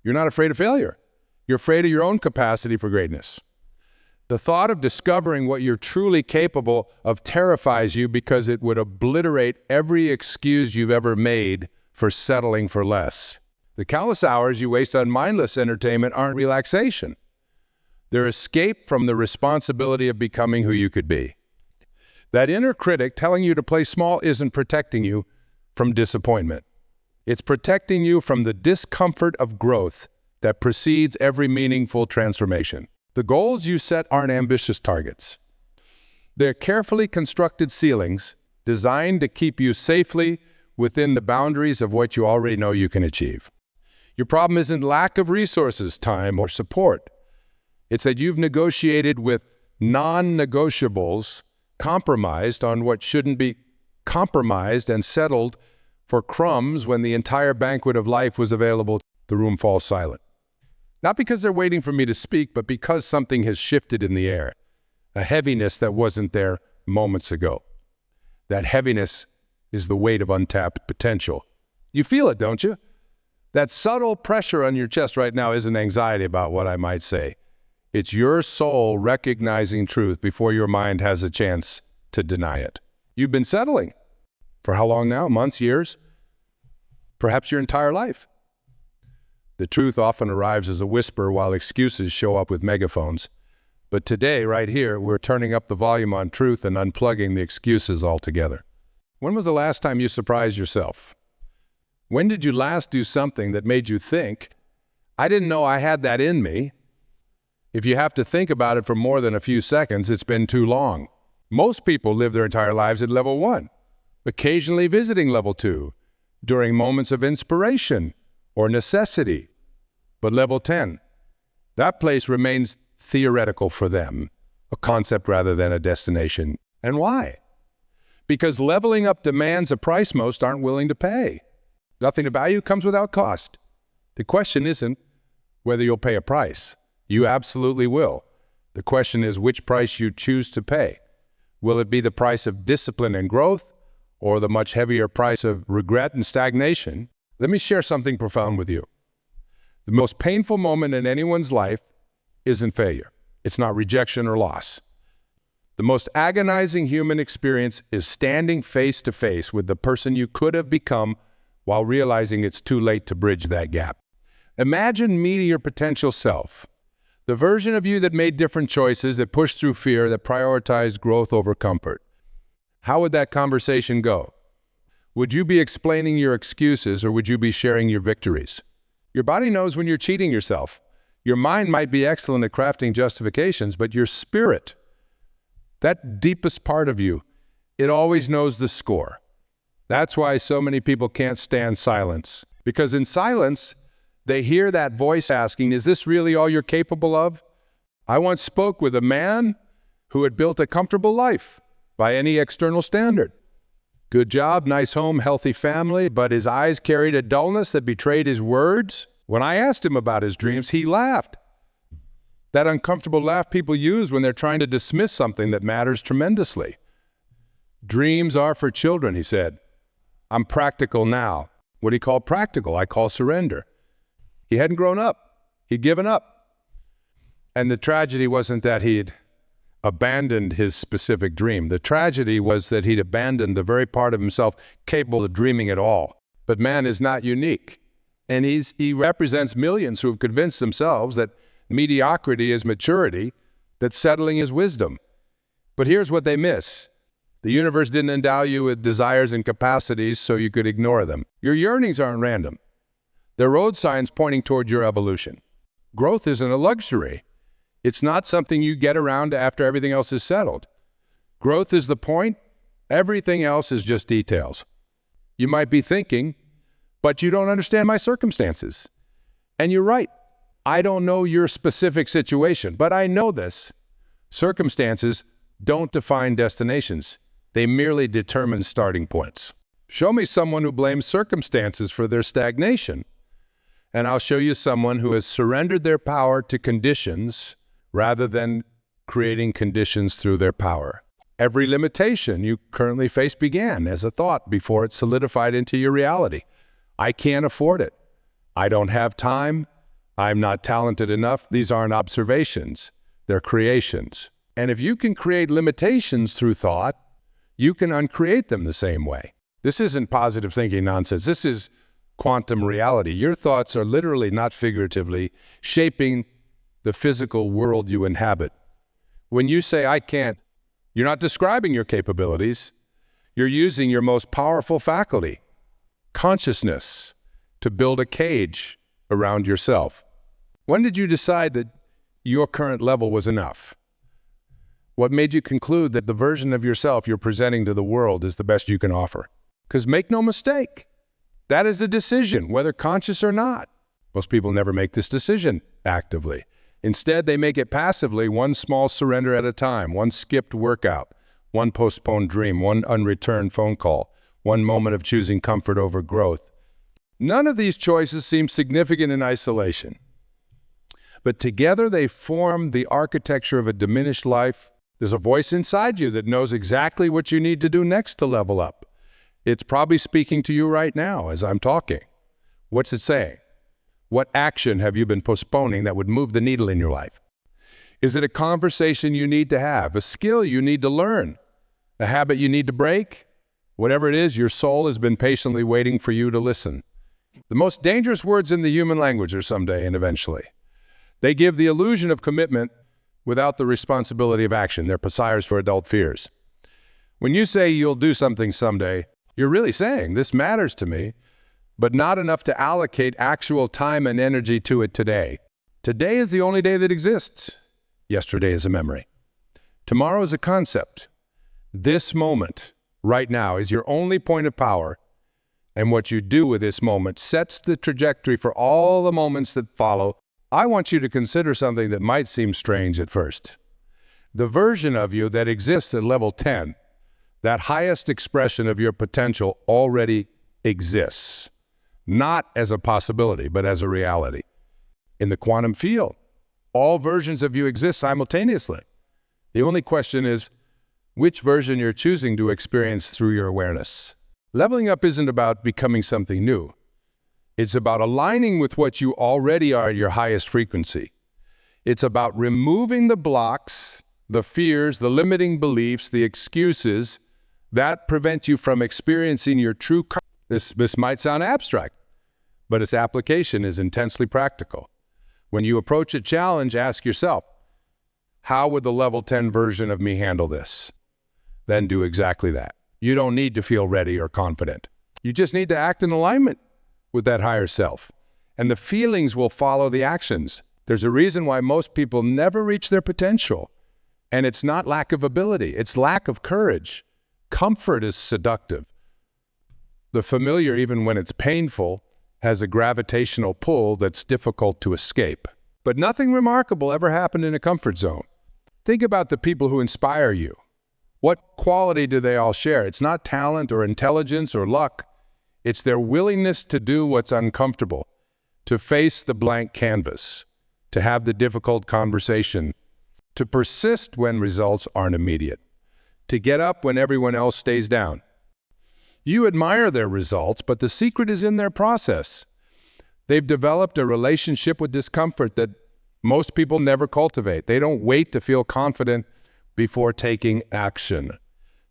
You're not afraid of failure. You're afraid of your own capacity for greatness. The thought of discovering what you're truly capable of terrifies you because it would obliterate every excuse you've ever made for settling for less. The countless hours you waste on mindless entertainment aren't relaxation. They're escape from the responsibility of becoming who you could be. That inner critic telling you to play small isn't protecting you from disappointment. It's protecting you from the discomfort of growth that precedes every meaningful transformation. The goals you set aren't ambitious targets. They're carefully constructed ceilings designed to keep you safely within the boundaries of what you already know you can achieve. Your problem isn't lack of resources, time, or support. It's that you've negotiated with non-negotiables, compromised on what shouldn't be compromised, and settled for crumbs when the entire banquet of life was available. The room falls silent. Not because they're waiting for me to speak, but because something has shifted in the air. A heaviness that wasn't there moments ago. That heaviness is the weight of untapped potential. You feel it, don't you? That subtle pressure on your chest right now isn't anxiety about what I might say. It's your soul recognizing truth before your mind has a chance to deny it. You've been settling. For how long now? Months, years? Perhaps your entire life. The truth often arrives as a whisper while excuses show up with megaphones. But today, right here, we're turning up the volume on truth and unplugging the excuses altogether. When was the last time you surprised yourself? When did you last do something that made you think, I didn't know I had that in me? If you have to think about it for more than a few seconds, it's been too long. Most people live their entire lives at level 1, occasionally visiting level 2, during moments of inspiration or necessity. But level 10, that place remains theoretical for them, a concept rather than a destination. And why? Because leveling up demands a price most aren't willing to pay. Nothing of value comes without cost. The question isn't whether you'll pay a price. You absolutely will. The question is which price you choose to pay. Will it be the price of discipline and growth, or the much heavier price of regret and stagnation? Let me share something profound with you. The most painful moment in anyone's life isn't failure. It's not rejection or loss. The most agonizing human experience is standing face to face with the person you could have become while realizing it's too late to bridge that gap. Imagine meeting your potential self, the version of you that made different choices, that pushed through fear, that prioritized growth over comfort. How would that conversation go? Would you be explaining your excuses, or would you be sharing your victories? Your body knows when you're cheating yourself. Your mind might be excellent at crafting justifications, but your spirit, that deepest part of you, it always knows the score. That's why so many people can't stand silence. Because in silence, they hear that voice asking, is this really all you're capable of? I once spoke with a man who had built a comfortable life by any external standard. Good job, nice home, healthy family, but his eyes carried a dullness that betrayed his words. When I asked him about his dreams, he laughed. That uncomfortable laugh people use when they're trying to dismiss something that matters tremendously. Dreams are for children, he said. I'm practical now. What he called practical, I call surrender. He hadn't grown up. He'd given up. And the tragedy wasn't that he'd abandoned his specific dream. The tragedy was that he'd abandoned the very part of himself capable of dreaming at all. But man is not unique. And he represents millions who have convinced themselves that mediocrity is maturity, that settling is wisdom. But here's what they miss. The universe didn't endow you with desires and capacities so you could ignore them. Your yearnings aren't random. They're road signs pointing toward your evolution. Growth isn't a luxury. It's not something you get around to after everything else is settled. Growth is the point. Everything else is just details. You might be thinking, but you don't understand my circumstances. And you're right. I don't know your specific situation, but I know this. Circumstances don't define destinations. They merely determine starting points. Show me someone who blames circumstances for their stagnation, and I'll show you someone who has surrendered their power to conditions rather than creating conditions through their power. Every limitation you currently face began as a thought before it solidified into your reality. I can't afford it. I don't have time. I'm not talented enough. These aren't observations. They're creations. And if you can create limitations through thought, you can uncreate them the same way. This isn't positive thinking nonsense. This is quantum reality. Your thoughts are literally, not figuratively, shaping the physical world you inhabit. When you say, I can't, you're not describing your capabilities. You're using your most powerful faculty, consciousness, to build a cage around yourself. When did you decide that your current level was enough? What made you conclude that the version of yourself you're presenting to the world is the best you can offer? Because make no mistake, that is a decision, whether conscious or not. Most people never make this decision actively. Instead, they make it passively, one small surrender at a time, one skipped workout, one postponed dream, one unreturned phone call, one moment of choosing comfort over growth. None of these choices seem significant in isolation. But together they form the architecture of a diminished life. There's a voice inside you that knows exactly what you need to do next to level up. It's probably speaking to you right now as I'm talking. What's it saying? What action have you been postponing that would move the needle in your life? Is it a conversation you need to have, a skill you need to learn, a habit you need to break? Whatever it is, your soul has been patiently waiting for you to listen. The most dangerous words in the human language are someday and eventually. They give the illusion of commitment without the responsibility of action. They're psiars for adult fears. When you say you'll do something someday, you're really saying, this matters to me, but not enough to allocate actual time and energy to it today. Today is the only day that exists. Yesterday is a memory. Tomorrow is a concept. This moment, right now, is your only point of power, and what you do with this moment sets the trajectory for all the moments that follow. I want you to consider something that might seem strange at first. The version of you that exists at level 10, that highest expression of your potential, already exists. Not as a possibility, but as a reality. In the quantum field, all versions of you exist simultaneously. The only question is, which version you're choosing to experience through your awareness. Leveling up isn't about becoming something new. It's about aligning with what you already are at your highest frequency. It's about removing the blocks, the fears, the limiting beliefs, the excuses that prevent you from experiencing your true. This might sound abstract, but its application is intensely practical. When you approach a challenge, ask yourself, how would the level 10 version of me handle this? Then do exactly that. You don't need to feel ready or confident. You just need to act in alignment with that higher self. And the feelings will follow the actions. There's a reason why most people never reach their potential. And it's not lack of ability, it's lack of courage. Comfort is seductive. The familiar, even when it's painful, has a gravitational pull that's difficult to escape. But nothing remarkable ever happened in a comfort zone. Think about the people who inspire you. What quality do they all share? It's not talent or intelligence or luck. It's their willingness to do what's uncomfortable, to face the blank canvas, to have the difficult conversation, to persist when results aren't immediate, to get up when everyone else stays down. You admire their results, but the secret is in their process. They've developed a relationship with discomfort that most people never cultivate. They don't wait to feel confident before taking action.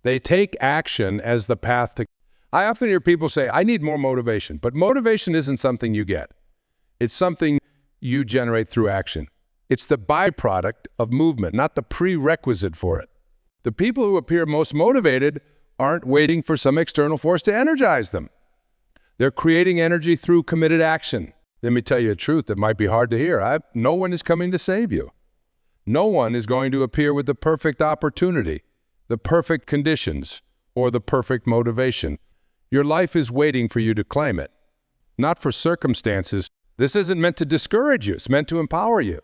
They take action as the path to. I often hear people say, I need more motivation, but motivation isn't something you get. It's something you generate through action. It's the byproduct of movement, not the prerequisite for it. The people who appear most motivated aren't waiting for some external force to energize them. They're creating energy through committed action. Let me tell you a truth that might be hard to hear. No one is coming to save you. No one is going to appear with the perfect opportunity, the perfect conditions, or the perfect motivation. Your life is waiting for you to claim it, not for circumstances. This isn't meant to discourage you. It's meant to empower you.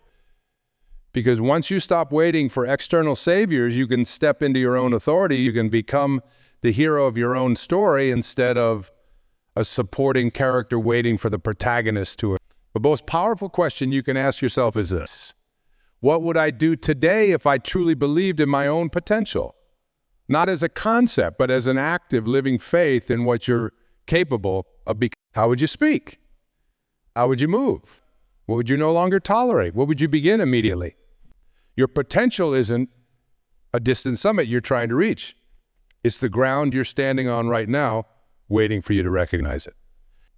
Because once you stop waiting for external saviors, you can step into your own authority. You can become the hero of your own story instead of a supporting character waiting for the protagonist to. The most powerful question you can ask yourself is this: what would I do today if I truly believed in my own potential? Not as a concept, but as an active living faith in what you're capable of becoming. How would you speak? How would you move? What would you no longer tolerate? What would you begin immediately? Your potential isn't a distant summit you're trying to reach. It's the ground you're standing on right now, waiting for you to recognize it.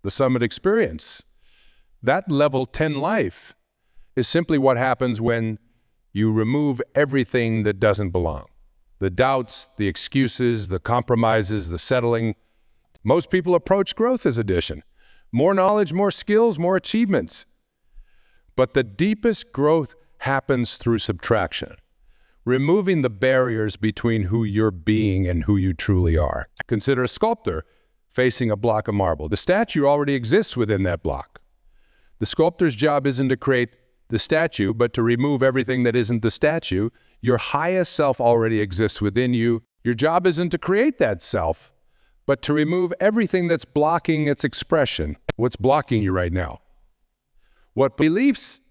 The summit experience, that level 10 life, is simply what happens when you remove everything that doesn't belong. The doubts, the excuses, the compromises, the settling. Most people approach growth as addition. More knowledge, more skills, more achievements. But the deepest growth happens through subtraction, removing the barriers between who you're being and who you truly are. Consider a sculptor facing a block of marble. The statue already exists within that block. The sculptor's job isn't to create the statue, but to remove everything that isn't the statue. Your highest self already exists within you. Your job isn't to create that self, but to remove everything that's blocking its expression. What's blocking you right now? What beliefs,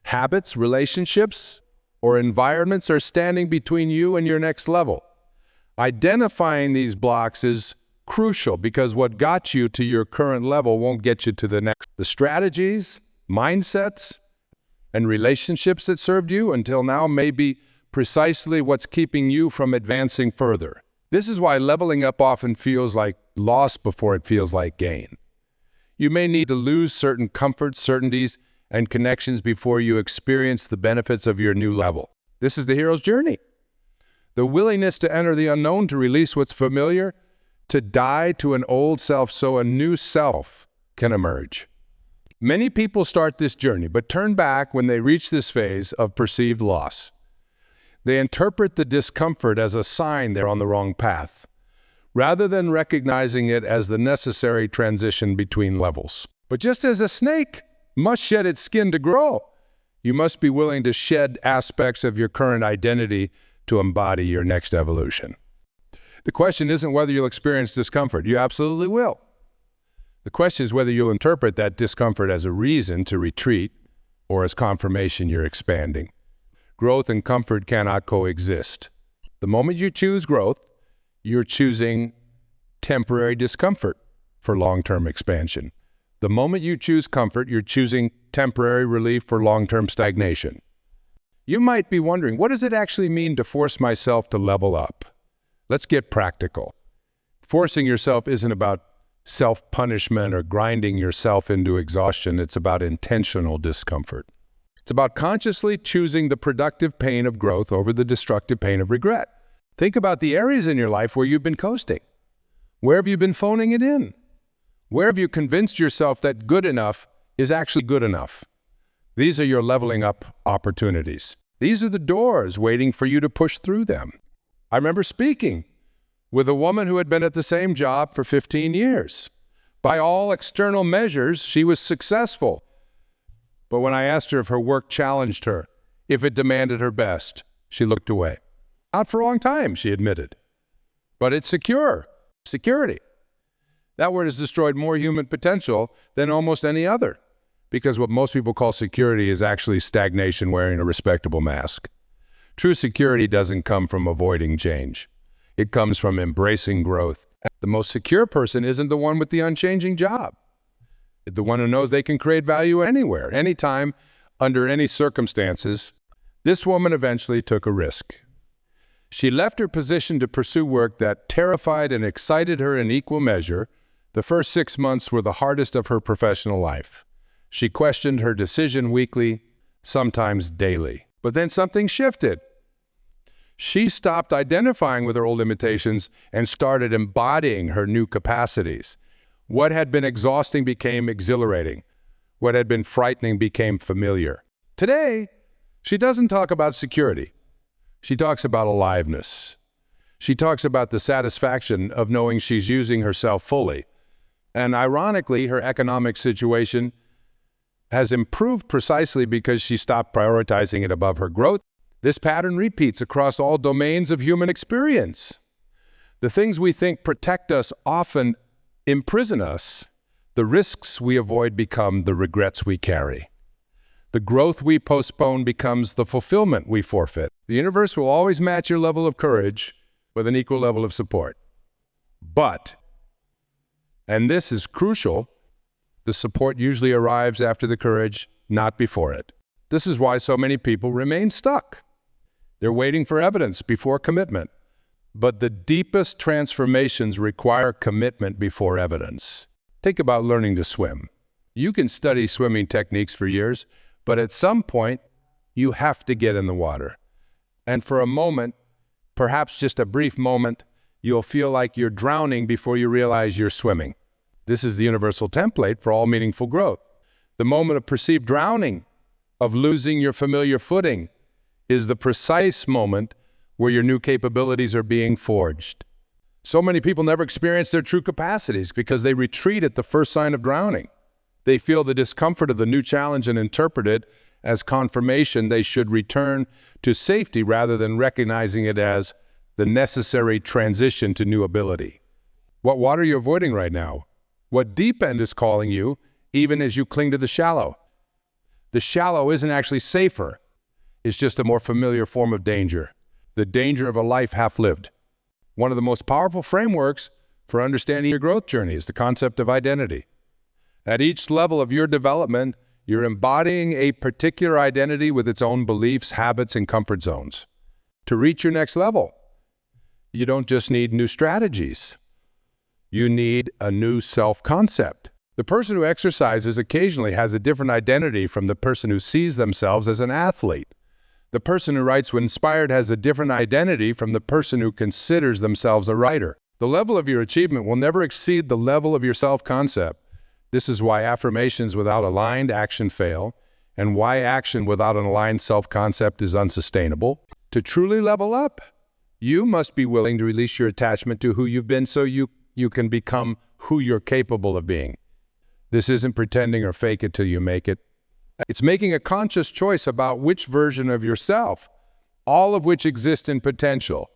habits, relationships, or environments are standing between you and your next level? Identifying these blocks is crucial because what got you to your current level won't get you to the next. The strategies, mindsets, and relationships that served you until now may be precisely what's keeping you from advancing further. This is why leveling up often feels like loss before it feels like gain. You may need to lose certain comforts, certainties, and connections before you experience the benefits of your new level. This is the hero's journey. The willingness to enter the unknown, to release what's familiar, to die to an old self so a new self can emerge. Many people start this journey, but turn back when they reach this phase of perceived loss. They interpret the discomfort as a sign they're on the wrong path, rather than recognizing it as the necessary transition between levels. But just as a snake must shed its skin to grow, you must be willing to shed aspects of your current identity to embody your next evolution. The question isn't whether you'll experience discomfort. You absolutely will. The question is whether you'll interpret that discomfort as a reason to retreat or as confirmation you're expanding. Growth and comfort cannot coexist. The moment you choose growth, you're choosing temporary discomfort for long-term expansion. The moment you choose comfort, you're choosing temporary relief for long-term stagnation. You might be wondering, what does it actually mean to force myself to level up? Let's get practical. Forcing yourself isn't about self-punishment or grinding yourself into exhaustion. It's about intentional discomfort. It's about consciously choosing the productive pain of growth over the destructive pain of regret. Think about the areas in your life where you've been coasting. Where have you been phoning it in? Where have you convinced yourself that good enough is actually good enough? These are your leveling up opportunities. These are the doors waiting for you to push through them. I remember speaking with a woman who had been at the same job for 15 years. By all external measures, she was successful. But when I asked her if her work challenged her, if it demanded her best, she looked away. Not for a long time, she admitted. But it's secure. Security. That word has destroyed more human potential than almost any other, because what most people call security is actually stagnation wearing a respectable mask. True security doesn't come from avoiding change. It comes from embracing growth. The most secure person isn't the one with the unchanging job. It's the one who knows they can create value anywhere, anytime, under any circumstances. This woman eventually took a risk. She left her position to pursue work that terrified and excited her in equal measure. The first 6 months were the hardest of her professional life. She questioned her decision weekly, sometimes daily. But then something shifted. She stopped identifying with her old limitations and started embodying her new capacities. What had been exhausting became exhilarating. What had been frightening became familiar. Today, she doesn't talk about security. She talks about aliveness. She talks about the satisfaction of knowing she's using herself fully. And ironically, her economic situation has improved precisely because she stopped prioritizing it above her growth. This pattern repeats across all domains of human experience. The things we think protect us often imprison us. The risks we avoid become the regrets we carry. The growth we postpone becomes the fulfillment we forfeit. The universe will always match your level of courage with an equal level of support. But, and this is crucial, the support usually arrives after the courage not before it. This is why so many people remain stuck. They're waiting for evidence before commitment. But the deepest transformations require commitment before evidence. Think about learning to swim. You can study swimming techniques for years, but at some point, you have to get in the water. And for a moment, perhaps just a brief moment, you'll feel like you're drowning before you realize you're swimming. This is the universal template for all meaningful growth. The moment of perceived drowning, of losing your familiar footing, is the precise moment where your new capabilities are being forged. So many people never experience their true capacities because they retreat at the first sign of drowning. They feel the discomfort of the new challenge and interpret it as confirmation they should return to safety rather than recognizing it as the necessary transition to new ability. What water are you avoiding right now? What deep end is calling you, even as you cling to the shallow? The shallow isn't actually safer. It's just a more familiar form of danger. The danger of a life half-lived. One of the most powerful frameworks for understanding your growth journey is the concept of identity. At each level of your development, you're embodying a particular identity with its own beliefs, habits, and comfort zones. To reach your next level, you don't just need new strategies. You need a new self-concept. The person who exercises occasionally has a different identity from the person who sees themselves as an athlete. The person who writes when inspired has a different identity from the person who considers themselves a writer. The level of your achievement will never exceed the level of your self-concept. This is why affirmations without aligned action fail, and why action without an aligned self-concept is unsustainable. To truly level up, you must be willing to release your attachment to who you've been so you can become who you're capable of being. This isn't pretending or fake it till you make it. It's making a conscious choice about which version of yourself, all of which exist in potential,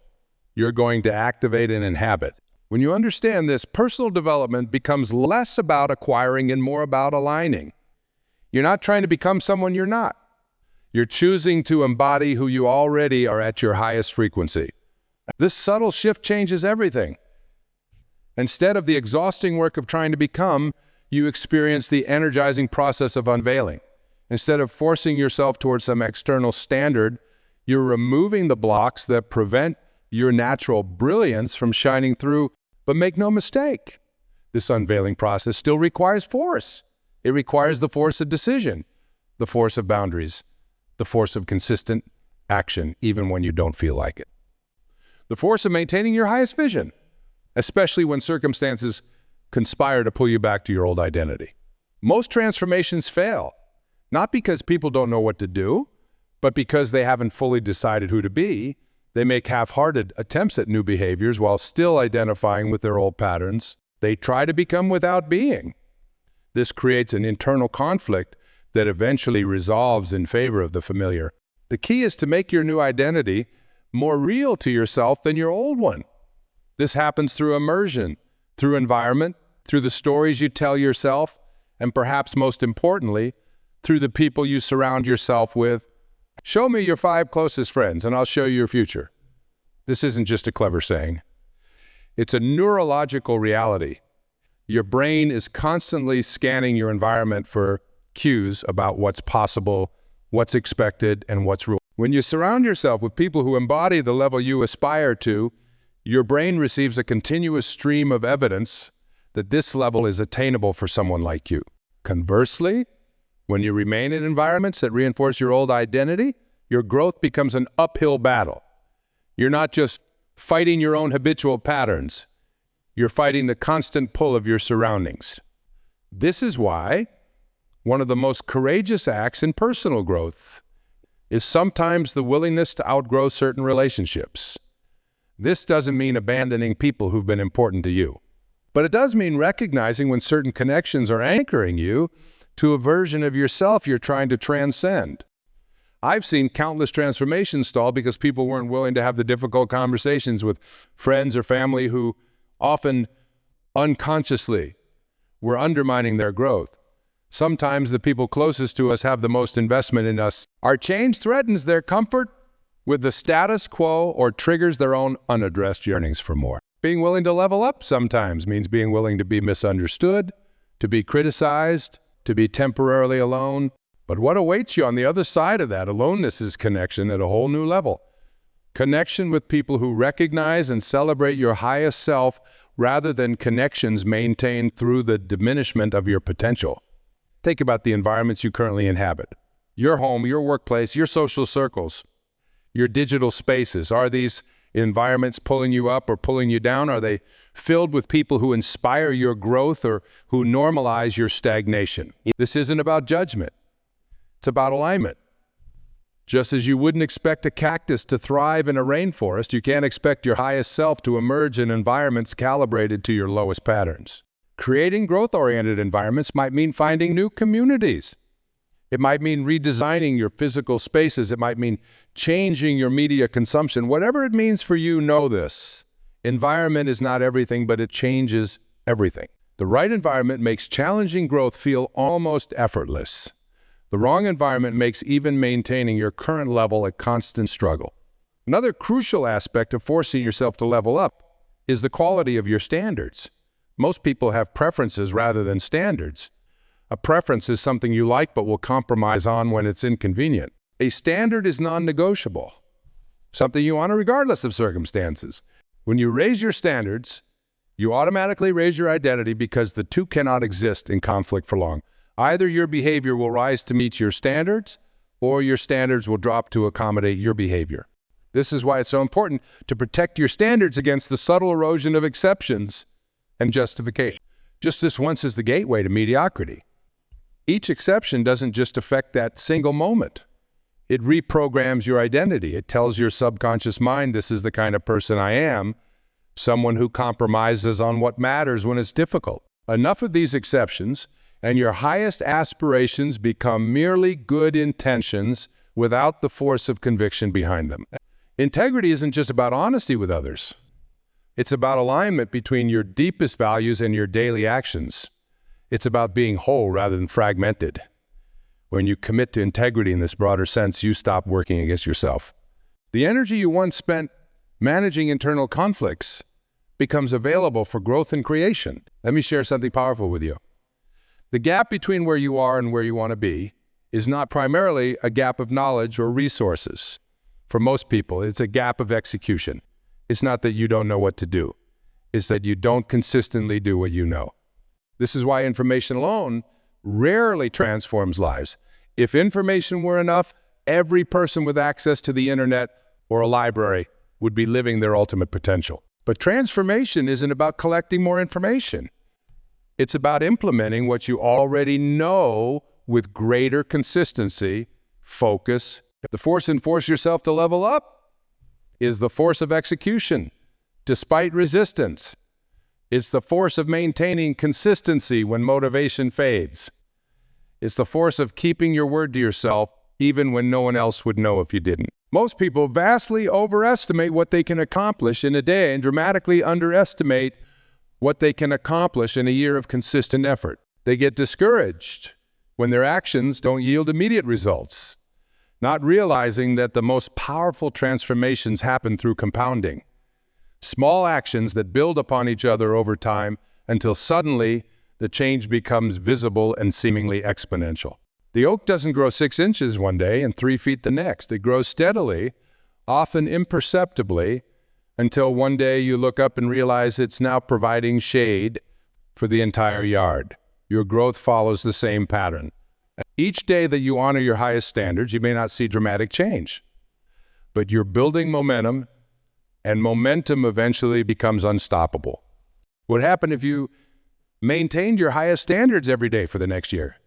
you're going to activate and inhabit. When you understand this, personal development becomes less about acquiring and more about aligning. You're not trying to become someone you're not. You're choosing to embody who you already are at your highest frequency. This subtle shift changes everything. Instead of the exhausting work of trying to become, you experience the energizing process of unveiling. Instead of forcing yourself towards some external standard, you're removing the blocks that prevent your natural brilliance from shining through. But make no mistake, this unveiling process still requires force. It requires the force of decision, the force of boundaries, the force of consistent action, even when you don't feel like it. The force of maintaining your highest vision, especially when circumstances conspire to pull you back to your old identity. Most transformations fail, not because people don't know what to do, but because they haven't fully decided who to be. They make half-hearted attempts at new behaviors while still identifying with their old patterns. They try to become without being. This creates an internal conflict that eventually resolves in favor of the familiar. The key is to make your new identity more real to yourself than your old one. This happens through immersion, through environment, through the stories you tell yourself, and perhaps most importantly, through the people you surround yourself with. Show me your 5 closest friends and I'll show you your future. This isn't just a clever saying. It's a neurological reality. Your brain is constantly scanning your environment for cues about what's possible, what's expected, and what's real. When you surround yourself with people who embody the level you aspire to, your brain receives a continuous stream of evidence that this level is attainable for someone like you. Conversely, when you remain in environments that reinforce your old identity, your growth becomes an uphill battle. You're not just fighting your own habitual patterns. You're fighting the constant pull of your surroundings. This is why one of the most courageous acts in personal growth is sometimes the willingness to outgrow certain relationships. This doesn't mean abandoning people who've been important to you, but it does mean recognizing when certain connections are anchoring you to a version of yourself you're trying to transcend. I've seen countless transformations stall because people weren't willing to have the difficult conversations with friends or family who often unconsciously were undermining their growth. Sometimes the people closest to us have the most investment in us. Our change threatens their comfort with the status quo or triggers their own unaddressed yearnings for more. Being willing to level up sometimes means being willing to be misunderstood, to be criticized, to be temporarily alone. But what awaits you on the other side of that aloneness is connection at a whole new level. Connection with people who recognize and celebrate your highest self rather than connections maintained through the diminishment of your potential. Think about the environments you currently inhabit. Your home, your workplace, your social circles, your digital spaces. Are these environments pulling you up or pulling you down? Are they filled with people who inspire your growth or who normalize your stagnation? This isn't about judgment. It's about alignment. Just as you wouldn't expect a cactus to thrive in a rainforest, you can't expect your highest self to emerge in environments calibrated to your lowest patterns. Creating growth-oriented environments might mean finding new communities. It might mean redesigning your physical spaces. It might mean changing your media consumption. Whatever it means for you, know this. Environment is not everything, but it changes everything. The right environment makes challenging growth feel almost effortless. The wrong environment makes even maintaining your current level a constant struggle. Another crucial aspect of forcing yourself to level up is the quality of your standards. Most people have preferences rather than standards. A preference is something you like but will compromise on when it's inconvenient. A standard is non-negotiable, something you honor regardless of circumstances. When you raise your standards, you automatically raise your identity because the two cannot exist in conflict for long. Either your behavior will rise to meet your standards, or your standards will drop to accommodate your behavior. This is why it's so important to protect your standards against the subtle erosion of exceptions and justification. Just this once is the gateway to mediocrity. Each exception doesn't just affect that single moment. It reprograms your identity. It tells your subconscious mind, this is the kind of person I am, someone who compromises on what matters when it's difficult. Enough of these exceptions, and your highest aspirations become merely good intentions without the force of conviction behind them. Integrity isn't just about honesty with others. It's about alignment between your deepest values and your daily actions. It's about being whole rather than fragmented. When you commit to integrity in this broader sense, you stop working against yourself. The energy you once spent managing internal conflicts becomes available for growth and creation. Let me share something powerful with you. The gap between where you are and where you want to be is not primarily a gap of knowledge or resources. For most people, it's a gap of execution. It's not that you don't know what to do. It's that you don't consistently do what you know. This is why information alone rarely transforms lives. If information were enough, every person with access to the internet or a library would be living their ultimate potential. But transformation isn't about collecting more information. It's about implementing what you already know with greater consistency, focus. The force and force yourself to level up is the force of execution, despite resistance. It's the force of maintaining consistency when motivation fades. It's the force of keeping your word to yourself, even when no one else would know if you didn't. Most people vastly overestimate what they can accomplish in a day and dramatically underestimate what they can accomplish in a year of consistent effort. They get discouraged when their actions don't yield immediate results, not realizing that the most powerful transformations happen through compounding. Small actions that build upon each other over time until suddenly the change becomes visible and seemingly exponential. The oak doesn't grow 6 inches one day and 3 feet the next. It grows steadily, often imperceptibly, until one day you look up and realize it's now providing shade for the entire yard. Your growth follows the same pattern. Each day that you honor your highest standards, you may not see dramatic change, but you're building momentum, and momentum eventually becomes unstoppable. What happened if you maintained your highest standards every day for the next year?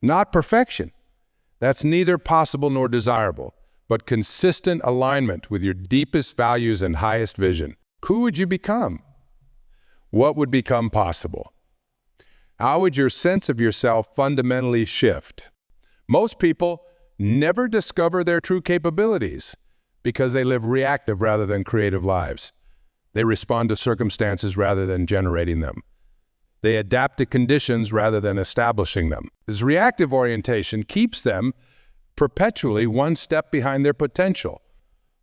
Not perfection. That's neither possible nor desirable, but consistent alignment with your deepest values and highest vision. Who would you become? What would become possible? How would your sense of yourself fundamentally shift? Most people never discover their true capabilities because they live reactive rather than creative lives. They respond to circumstances rather than generating them. They adapt to conditions rather than establishing them. This reactive orientation keeps them perpetually one step behind their potential,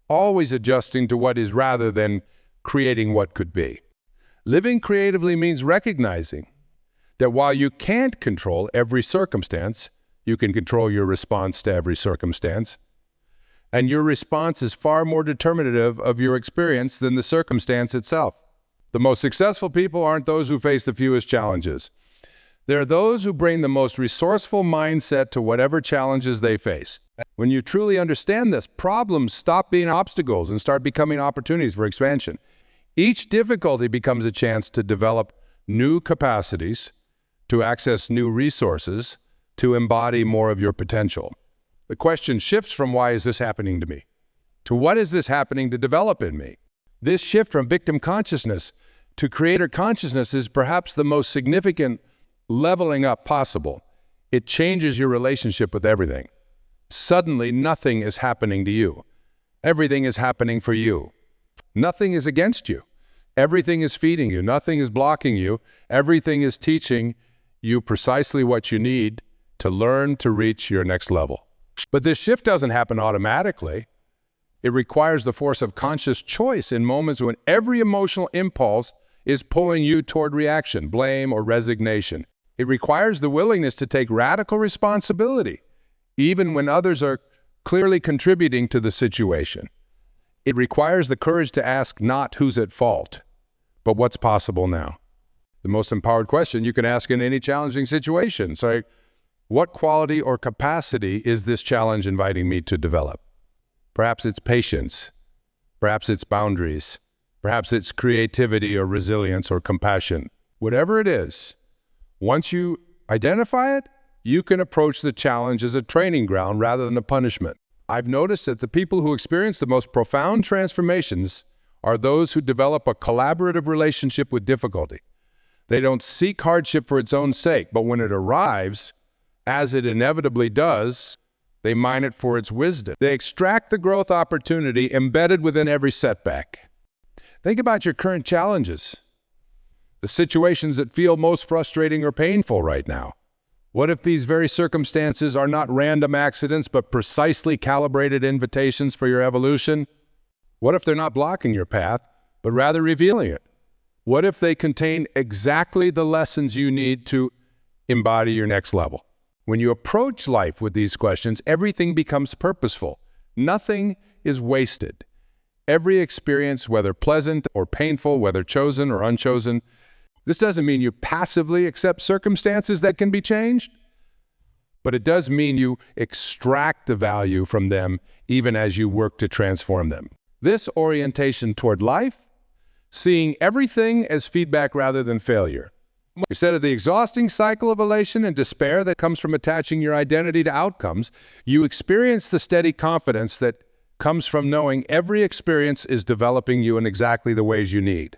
always adjusting to what is rather than creating what could be. Living creatively means recognizing that while you can't control every circumstance, You can control your response to every circumstance. And your response is far more determinative of your experience than the circumstance itself. The most successful people aren't those who face the fewest challenges. They're those who bring the most resourceful mindset to whatever challenges they face. When you truly understand this, problems stop being obstacles and start becoming opportunities for expansion. Each difficulty becomes a chance to develop new capacities, to access new resources, to embody more of your potential. The question shifts from why is this happening to me to what is this happening to develop in me? This shift from victim consciousness to creator consciousness is perhaps the most significant leveling up possible. It changes your relationship with everything. Suddenly, nothing is happening to you. Everything is happening for you. Nothing is against you. Everything is feeding you. Nothing is blocking you. Everything is teaching you precisely what you need to learn to reach your next level. But this shift doesn't happen automatically. It requires the force of conscious choice in moments when every emotional impulse is pulling you toward reaction, blame, or resignation. It requires the willingness to take radical responsibility, even when others are clearly contributing to the situation. It requires the courage to ask not who's at fault, but what's possible now. The most empowered question you can ask in any challenging situation. So, what quality or capacity is this challenge inviting me to develop? Perhaps it's patience. Perhaps it's boundaries. Perhaps it's creativity or resilience or compassion. Whatever it is, once you identify it, you can approach the challenge as a training ground rather than a punishment. I've noticed that the people who experience the most profound transformations are those who develop a collaborative relationship with difficulty. They don't seek hardship for its own sake, but when it arrives, as it inevitably does, they mine it for its wisdom. They extract the growth opportunity embedded within every setback. Think about your current challenges, the situations that feel most frustrating or painful right now. What if these very circumstances are not random accidents, but precisely calibrated invitations for your evolution? What if they're not blocking your path, but rather revealing it? What if they contain exactly the lessons you need to embody your next level? When you approach life with these questions, everything becomes purposeful. Nothing is wasted. Every experience, whether pleasant or painful, whether chosen or unchosen, this doesn't mean you passively accept circumstances that can be changed, but it does mean you extract the value from them even as you work to transform them. This orientation toward life, seeing everything as feedback rather than failure. Instead of the exhausting cycle of elation and despair that comes from attaching your identity to outcomes, you experience the steady confidence that comes from knowing every experience is developing you in exactly the ways you need.